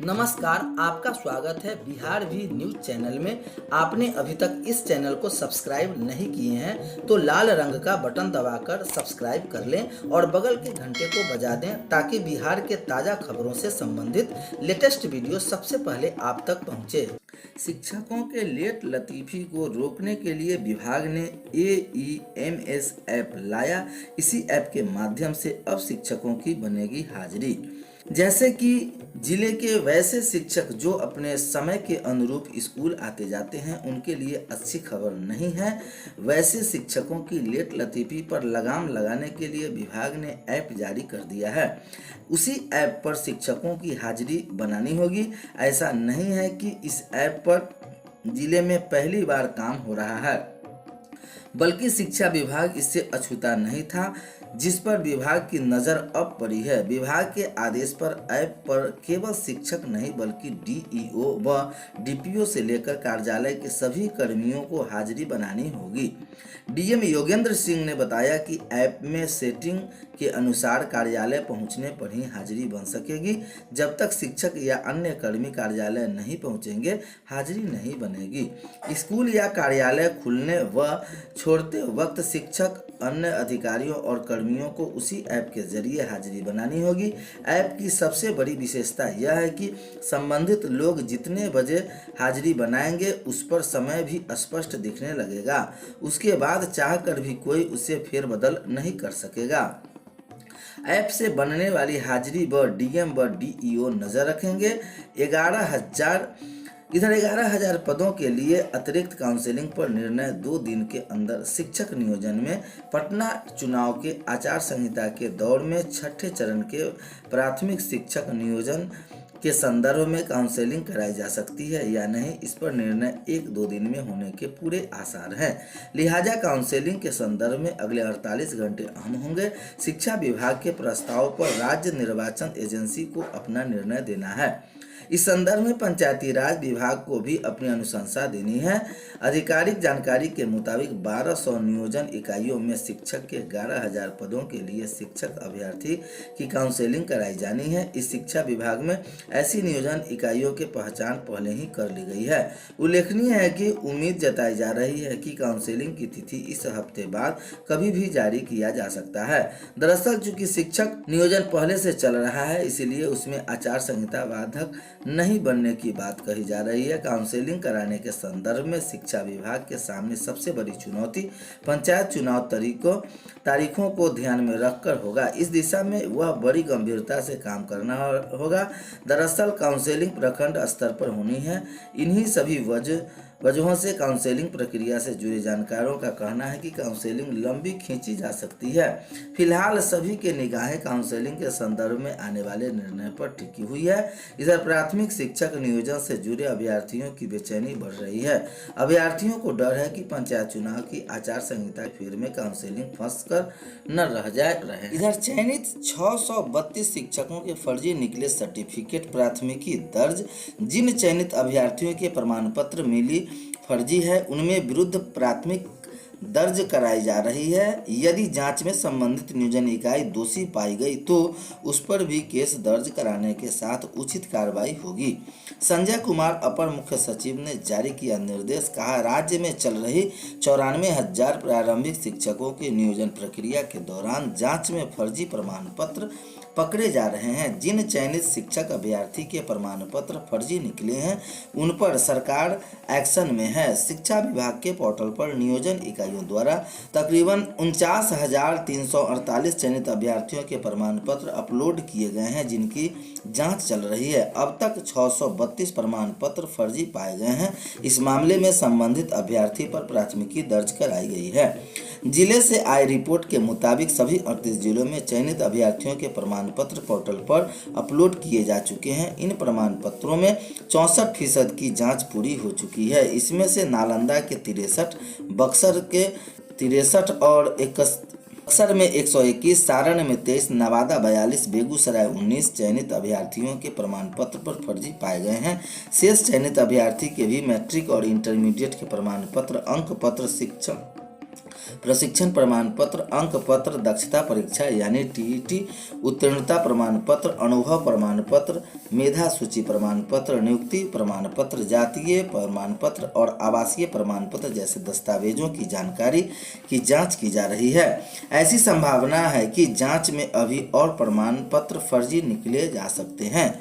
नमस्कार, आपका स्वागत है बिहार भी न्यूज चैनल में। आपने अभी तक इस चैनल को सब्सक्राइब नहीं किए हैं तो लाल रंग का बटन दबाकर सब्सक्राइब कर लें और बगल के घंटे को बजा दें ताकि बिहार के ताज़ा खबरों से संबंधित लेटेस्ट वीडियो सबसे पहले आप तक पहुंचे। शिक्षकों के लेट लतीफ़ी को रोकने के लिए विभाग ने AEMS ऐप लाया। इसी ऐप के माध्यम से अब शिक्षकों की बनेगी हाजिरी। जैसे कि जिले के वैसे शिक्षक जो अपने समय के अनुरूप स्कूल आते जाते हैं उनके लिए अच्छी खबर नहीं है। वैसे शिक्षकों की लेट लतीफ़ी पर लगाम लगाने के लिए विभाग ने ऐप जारी कर दिया है। उसी ऐप पर शिक्षकों की हाजिरी बनानी होगी। ऐसा नहीं है कि इस ऐप पर जिले में पहली बार काम हो रहा है, बल्कि शिक्षा विभाग इससे अछूता नहीं था, जिस पर विभाग की नज़र अब पड़ी है। विभाग के आदेश पर ऐप पर केवल शिक्षक नहीं बल्कि DEO व DPO से लेकर कार्यालय के सभी कर्मियों को हाजिरी बनानी होगी। DM योगेंद्र सिंह ने बताया कि ऐप में सेटिंग के अनुसार कार्यालय पहुंचने पर ही हाजिरी बन सकेगी। जब तक शिक्षक या अन्य कर्मी कार्यालय नहीं पहुंचेंगे, हाजिरी नहीं बनेगी। स्कूल या कार्यालय खुलने व छोड़ते वक्त शिक्षक, अन्य अधिकारियों और कर्मियों को उसी ऐप के जरिए हाजिरी बनानी होगी। ऐप की सबसे बड़ी विशेषता यह है कि संबंधित लोग जितने बजे हाजिरी बनाएंगे उस पर समय भी स्पष्ट दिखने लगेगा। उसके बाद चाहकर भी कोई उसे फेरबदल नहीं कर सकेगा। ऐप से बनने वाली हाजिरी पर DM व DEO नज़र रखेंगे। 11,000 पदों के लिए अतिरिक्त काउंसलिंग पर निर्णय 2 दिन के अंदर। शिक्षक नियोजन में पटना चुनाव के आचार संहिता के दौर में छठे चरण के प्राथमिक शिक्षक नियोजन के संदर्भ में काउंसलिंग कराई जा सकती है या नहीं, इस पर निर्णय 1-2 दिन में होने के पूरे आसार हैं। लिहाजा काउंसलिंग के संदर्भ में अगले 48 घंटे अहम होंगे। शिक्षा विभाग के प्रस्ताव पर राज्य निर्वाचन एजेंसी को अपना निर्णय देना है। इस संदर्भ में पंचायती राज विभाग को भी अपनी अनुशंसा देनी है। आधिकारिक जानकारी के मुताबिक 1200 नियोजन इकाइयों में शिक्षक के 11,000 पदों के लिए शिक्षक अभ्यर्थी की काउंसलिंग कराई जानी है। इस शिक्षा विभाग में ऐसी नियोजन इकाइयों की पहचान पहले ही कर ली गई है। उल्लेखनीय है कि उम्मीद जताई जा रही है कि काउंसलिंग की तिथि इस हफ्ते बाद कभी भी जारी किया जा सकता है। दरअसल चूंकि शिक्षक नियोजन पहले से चल रहा है, इसीलिए उसमें आचार संहिता बाधक नहीं बनने की बात कही जा रही है। काउंसलिंग कराने के संदर्भ में शिक्षा विभाग के सामने सबसे बड़ी चुनौती पंचायत चुनाव तारीखों को ध्यान में रखकर होगा। इस दिशा में वह बड़ी गंभीरता से काम करना होगा। दरअसल काउंसलिंग प्रखंड स्तर पर होनी है। इन्हीं सभी वजहों से काउंसलिंग प्रक्रिया से जुड़े जानकारों का कहना है कि काउंसलिंग लंबी खींची जा सकती है। फिलहाल सभी के निगाहें काउंसलिंग के संदर्भ में आने वाले निर्णय पर टिकी हुई है। इधर प्राथमिक शिक्षक नियोजन से जुड़े अभ्यर्थियों की बेचैनी बढ़ रही है। अभ्यर्थियों को डर है कि पंचायत चुनाव की आचार संहिता फेर में काउंसलिंग फंस कर न रह जाए। इधर चयनित 632 शिक्षकों के फर्जी निकले सर्टिफिकेट, प्राथमिकी दर्ज। जिन चयनित अभ्यर्थियों के प्रमाण पत्र मिली फर्जी है उनमें विरुद्ध प्राथमिक दर्ज कराई जा रही है। यदि जांच में संबंधित नियोजन इकाई दोषी पाई गई तो उस पर भी केस दर्ज कराने के साथ उचित कार्रवाई होगी। संजय कुमार अपर मुख्य सचिव ने जारी किया निर्देश। कहा, राज्य में चल रही 94,000 प्रारंभिक शिक्षकों की नियोजन प्रक्रिया के दौरान जांच में फर्जी प्रमाण पत्र पकड़े जा रहे हैं। जिन चयनित शिक्षक अभ्यर्थी के प्रमाण पत्र फर्जी निकले हैं उन पर सरकार एक्शन में है। शिक्षा विभाग के पोर्टल पर नियोजन इकाइयों द्वारा तकरीबन 49,348 चयनित अभ्यर्थियों के प्रमाण पत्र अपलोड किए गए हैं, जिनकी जांच चल रही है। अब तक 632 प्रमाण पत्र फर्जी पाए गए हैं। इस मामले में संबंधित अभ्यर्थी पर प्राथमिकी दर्ज कराई गई है। जिले से आई रिपोर्ट के मुताबिक सभी 38 जिलों में चयनित अभ्यर्थियों के प्रमाण पत्र पोर्टल पर अपलोड किए जा चुके हैं। इन प्रमाण पत्रों में 64% की जांच पूरी हो चुकी है। इसमें से नालंदा के 63, बक्सर के 63 और बक्सर में 121, सारण में 23, नवादा 42, बेगूसराय 19 चयनित अभ्यर्थियों के प्रमाण पत्र पर फर्जी पाए गए हैं। शेष चयनित अभ्यर्थी के भी मैट्रिक और इंटरमीडिएट के प्रमाण पत्र, अंक पत्र, शिक्षण प्रशिक्षण प्रमाण पत्र, अंक पत्र, दक्षता परीक्षा यानी टीईटी, उत्तीर्णता प्रमाण पत्र, अनुभव प्रमाण पत्र, मेधा सूची प्रमाण पत्र, नियुक्ति प्रमाण पत्र, जातीय प्रमाण पत्र और आवासीय प्रमाण पत्र जैसे दस्तावेजों की जानकारी की जांच की जा रही है। ऐसी संभावना है कि जांच में अभी और प्रमाण पत्र फर्जी निकले जा सकते हैं।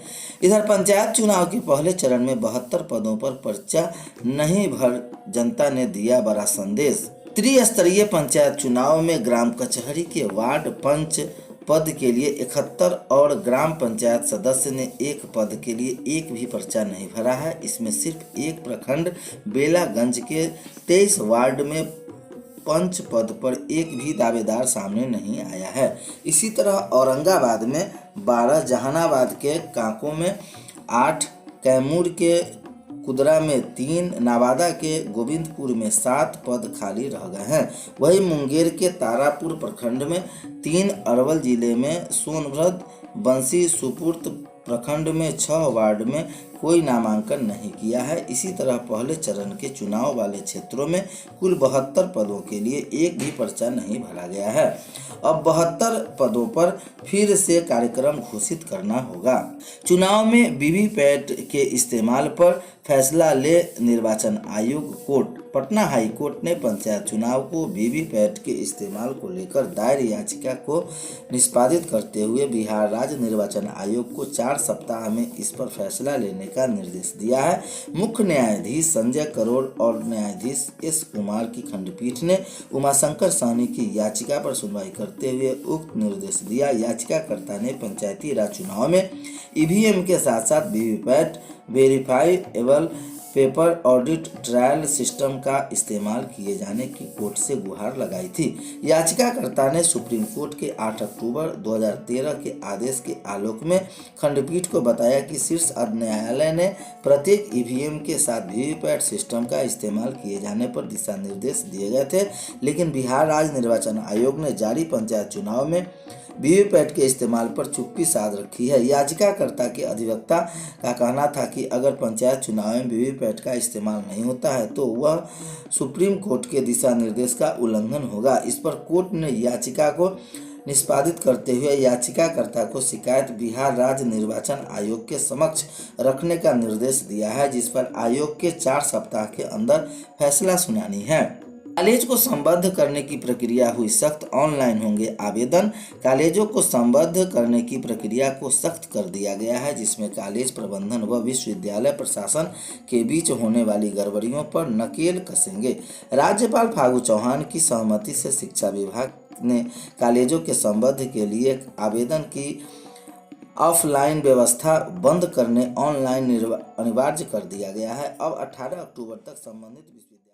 इधर पंचायत चुनाव के पहले चरण में 72 पदों पर पर्चा नहीं भर जनता ने दिया बड़ा संदेश। त्रिस्तरीय पंचायत चुनाव में ग्राम कचहरी के वार्ड पंच पद के लिए 71 और ग्राम पंचायत सदस्य ने एक पद के लिए एक भी पर्चा नहीं भरा है। इसमें सिर्फ एक प्रखंड बेलागंज के 23 वार्ड में पंच पद पर एक भी दावेदार सामने नहीं आया है। इसी तरह औरंगाबाद में 12, जहानाबाद के कांको में 8, कैमूर के कुदरा में 3, नवादा के गोविंदपुर में 7 पद खाली रह गए हैं। वहीं मुंगेर के तारापुर प्रखंड में 3, अरवल जिले में सोनभद्र, बंसी सुपुर्त प्रखंड में 6 वार्ड में कोई नामांकन नहीं किया है। इसी तरह पहले चरण के चुनाव वाले क्षेत्रों में कुल 72 पदों के लिए एक भी पर्चा नहीं भरा गया है। अब 72 पदों पर फिर से कार्यक्रम घोषित करना होगा। चुनाव में वीवीपैट के इस्तेमाल पर फैसला ले निर्वाचन आयोग कोर्ट। पटना हाई कोर्ट ने पंचायत चुनाव को वीवीपैट के इस्तेमाल को लेकर दायर याचिका को निष्पादित करते हुए बिहार राज्य निर्वाचन आयोग को 4 सप्ताह में इस पर फैसला लेने का निर्देश दिया है। मुख्य न्यायाधीश संजय करोल और न्यायाधीश एस कुमार की खंडपीठ ने उमाशंकर साहनी की याचिका पर सुनवाई करते हुए उक्त निर्देश दिया। याचिकाकर्ता ने पंचायती राज चुनाव में ईवीएम के साथ साथ VVPAT, verifiable paper audit trial system का इस्तेमाल किए जाने की कोर्ट से गुहार लगाई थी। याचिकाकर्ता ने सुप्रीम कोर्ट के 8 अक्टूबर 2013 के आदेश के आलोक में खंडपीठ को बताया कि शीर्ष न्यायालय ने प्रत्येक ईवीएम के साथ वीवीपैट सिस्टम का इस्तेमाल किए जाने पर दिशा निर्देश दिए गए थे, लेकिन बिहार राज्य निर्वाचन आयोग ने जारी पंचायत चुनाव में वीवीपैट के इस्तेमाल पर चुप्पी साध रखी है। याचिकाकर्ता के अधिवक्ता का कहना था कि अगर पंचायत चुनाव में वीवीपैट का इस्तेमाल नहीं होता है तो वह सुप्रीम कोर्ट के दिशा निर्देश का उल्लंघन होगा। इस पर कोर्ट ने याचिका को निष्पादित करते हुए याचिकाकर्ता को शिकायत बिहार राज्य निर्वाचन आयोग के समक्ष रखने का निर्देश दिया है, जिस पर आयोग के 4 सप्ताह के अंदर फैसला सुनानी है। कॉलेज को संबद्ध करने की प्रक्रिया हुई सख्त, ऑनलाइन होंगे आवेदन। कॉलेजों को संबद्ध करने की प्रक्रिया को सख्त कर दिया गया है, जिसमें कॉलेज प्रबंधन व विश्वविद्यालय प्रशासन के बीच होने वाली गड़बड़ियों पर नकेल कसेंगे। राज्यपाल फागू चौहान की सहमति से शिक्षा विभाग ने कॉलेजों के संबद्ध के लिए आवेदन की ऑफलाइन व्यवस्था बंद करने ऑनलाइन अनिवार्य कर दिया गया है। अब 18 अक्टूबर तक संबंधित विश्वविद्यालय